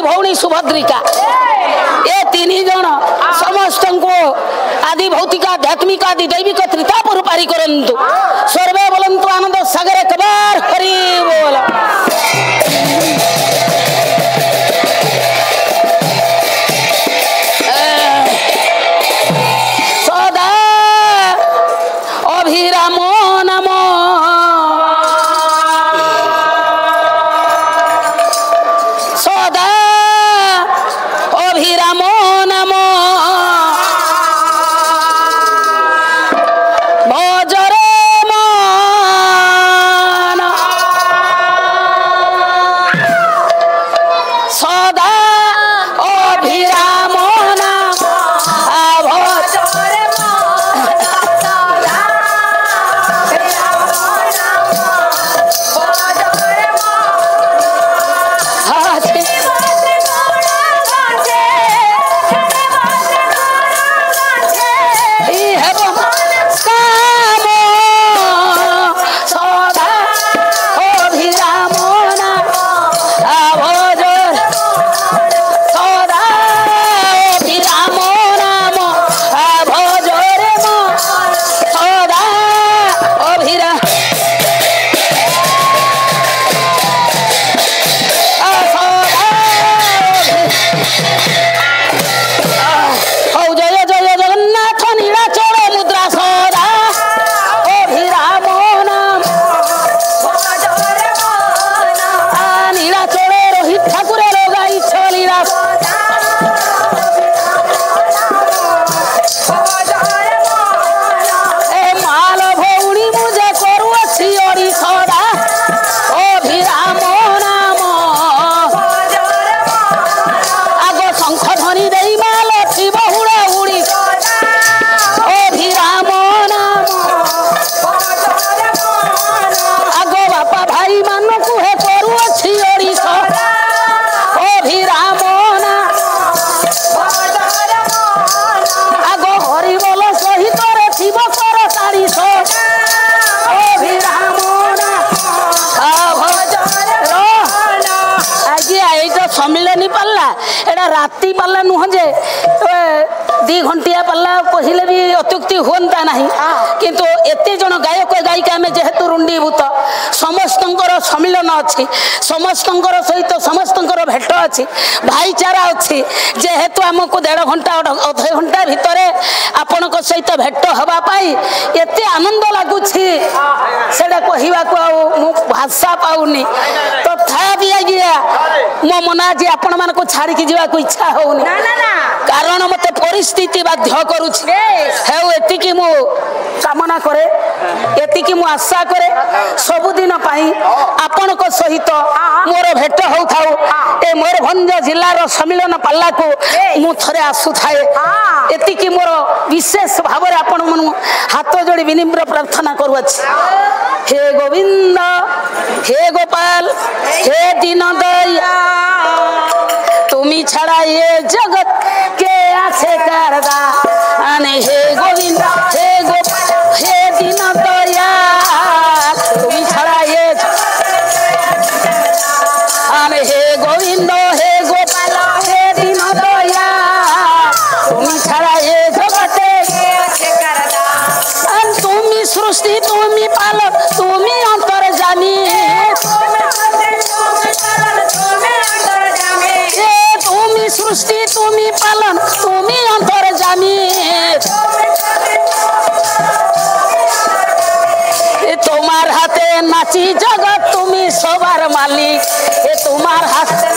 भौणी सुभद्रिका ए तीन जन समस्त को आदि भौतिक आध्यात्मिक आदि दैविक त्रितापुर पारी करंतु सर्वे बोलंतु आनंद सागर कबार हरि बोल। सदा अभिराम नम सदा अभिराम नम भजरे मन सदा अभिराम नाम भजरे सम्मिलनी पाला एटा राति पाला नुह जे 2 घंटिया पाला कहले भी अत्युक्ति होता नहीं किंतु एते जन गायक गायिका में जेहेतु रुंडीभूत समस्तंकर सम्मिलन अच्छी समस्तंकर सहित समस्तंकर भेट अच्छी भाईचारा अच्छी जेहेतु आमको 1.5 घंटा 1.5 घंटा भितर आपण सहित भेट हवा पाई एते आनंद लगुछि सेडा कहिबा को मु भाषा पाउनी तथापि आज्ञा मो मना जी आपण मान को छाड़ी की जीवा को इच्छा होउनी कारण मते परिस्थिति बाध्य करूछि हेउ एति की मु कामना करे एति की मु आशा करे सब दिन पाई आपण को सहित मोर भेट हो थाउ ए मयूरभंज जिल्ला रो सम्मिलन पाल्ला को मु थरे आसु थाए एति की मोर विशेष भाव रे आपण मन हाथ जोड़ी विनम्र प्रार्थना करू अछि हे गोविंद हे गोपाल हे दीन दया तुमी छड़ा ये जगत के आछे करदा अने हे गोविंद हे गोपाल हे दीन दया तुमी छड़ा ये अने हे गोविंद हे गोपाल हे दीन दया तुमी छड़ा ये जगत के आछे करदा अन तुमी सृष्टि तुमी पालक तुमी अंतर्जामी सृष्टि तुमी पालन तुमी अंतर्जामी तुम्हार हाथे नाची जगत तुमी सबार मालिक तुम्हार हाथे